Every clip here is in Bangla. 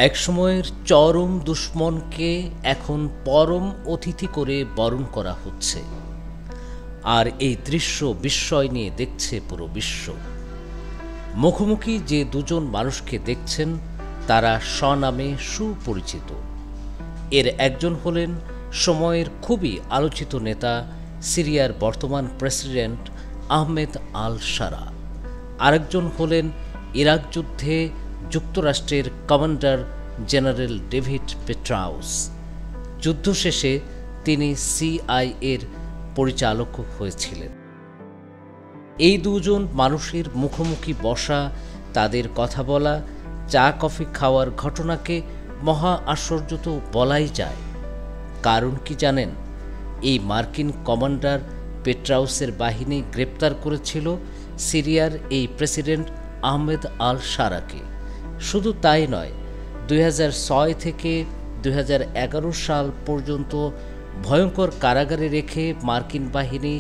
একসময়ের চরম দুশ্মনকে এখন পরম অতিথি করে বরণ করা হচ্ছে, আর এই দৃশ্য বিস্ময় নিয়ে দেখছে পুরো বিশ্ব। মুখোমুখি যে দুজন মানুষকে দেখছেন তারা স্বনামে সুপরিচিত। এর একজন হলেন সময়ের খুবই আলোচিত নেতা, সিরিয়ার বর্তমান প্রেসিডেন্ট আহমেদ আল শারা। আরেকজন হলেন ইরাক যুদ্ধে যুক্তরাষ্ট্রের কমান্ডার জেনারেল ডেভিড পেট্রাউস। যুদ্ধ শেষে তিনি সিআইএর পরিচালক হয়েছিলেন। এই দুজন মানুষের মুখোমুখি বসা, তাদের কথা বলা, চা কফি খাওয়ার ঘটনাকে মহা আশ্চর্য তো বলাই যায়। কারণ কি জানেন? এই মার্কিন কমান্ডার পেট্রাউসের বাহিনী গ্রেপ্তার করেছিল সিরিয়ার এই প্রেসিডেন্ট আহমেদ আল শারাকে। শুধু তাই নয়, 2006 থেকে 2011 সাল পর্যন্ত ভয়ঙ্কর কারাগারে রেখে মার্কিন বাহিনী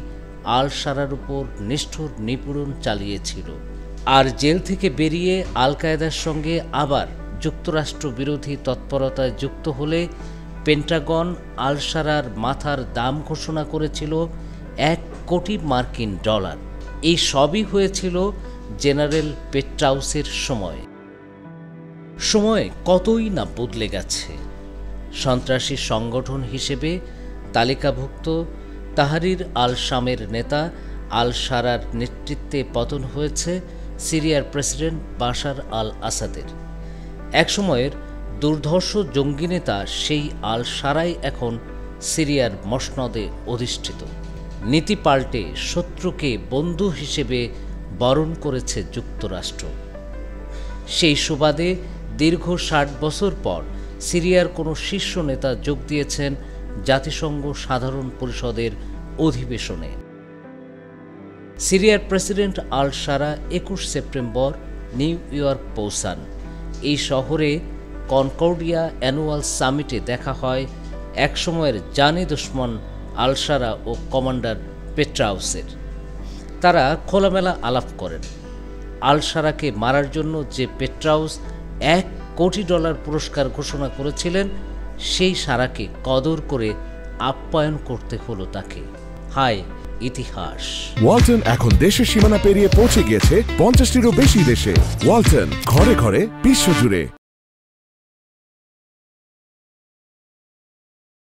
আল শারার উপর নিষ্ঠুর নিপীড়ন চালিয়েছিল। আর জেল থেকে বেরিয়ে আল কায়েদার সঙ্গে আবার যুক্তরাষ্ট্র বিরোধী তৎপরতায় যুক্ত হলে পেন্টাগন আল শারার মাথার দাম ঘোষণা করেছিল $1 কোটি মার্কিন। এই সবই হয়েছিল জেনারেল পেট্রাউসের সময়। সময় কতই না বদলে গেছে। সন্ত্রাসী সংগঠন হিসেবে তালিকাভুক্ত তাহরির আল শামের নেতা আল শারার নেতৃত্বে পতন হয়েছে সিরিয়ার প্রেসিডেন্ট বাশার আল আসাদের। একসময়ের দুর্ধর্ষ জঙ্গি নেতা সেই আল শারাই এখন সিরিয়ার মসনদে অধিষ্ঠিত। নীতি পাল্টে শত্রুকে বন্ধু হিসেবে বরণ করেছে যুক্তরাষ্ট্র। সেই সুবাদে দীর্ঘ 60 বছর পর সিরিয়ার কোনো শীর্ষ নেতা যোগ দিয়েছেন জাতিসংঘ সাধারণ পরিষদের অধিবেশনে। সিরিয়ার প্রেসিডেন্ট আল শারা 21 সেপ্টেম্বর নিউ ইয়র্ক পৌঁছান। এই শহরে কনকর্ডিয়া অ্যানুয়াল সামিটে দেখা হয় একসময়ের জানে দুশ্মন আল শারা ও কমান্ডার পেট্রাউসের। তারা খোলামেলা আলাপ করেন। আল শারাকে মারার জন্য যে পেট্রাউস $1 কোটি পুরস্কার ঘোষণা করেছিলেন, সেই শারাকে কদর করে আপ্যায়ন করতে হলো তাকে। হায় ইতিহাস! ওয়ালটন এখন দেশের সীমানা পেরিয়ে পৌঁছে গিয়েছে 50টিরও বেশি দেশে। ওয়ালটন, ঘরে ঘরে বিশ্বজুড়ে।